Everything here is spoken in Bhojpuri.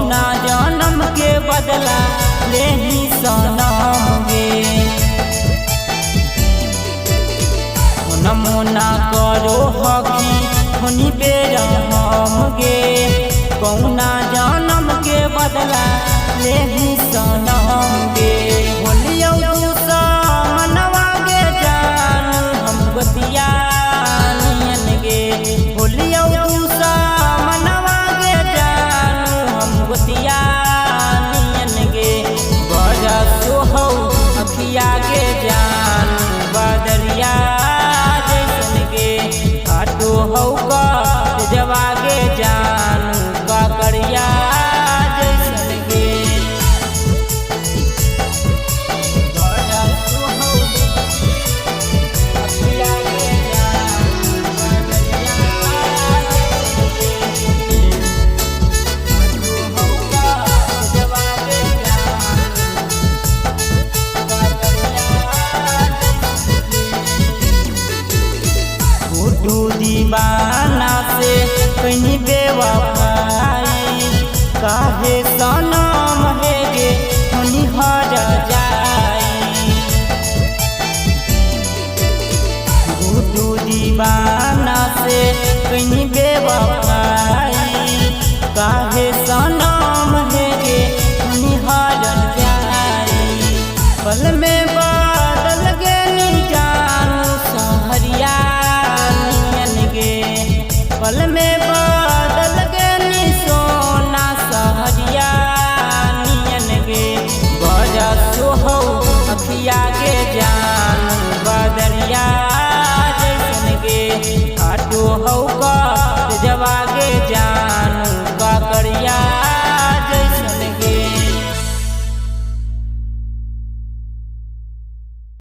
कौना जन्म के बदला ले ही सनम गे। नमोना करो हकी होनी बेरा हम गे, कौना जन्म के बदला ले ही सनम गे। होलियो दूसा मनवा गे जान हम गोतिया नियन गे, होलियो दूसा मनवा गे जान हम गोतिया नियन गे। बड़ा सोहौ अखिया के जान बदरिया हौ का जवागे जान काकरिया जैसन गे। बड़ा सोहौ अखिया के जान बदरिया हौ का जवागे जान काकरिया दीवाना से कहीं बेवफाई काहे सन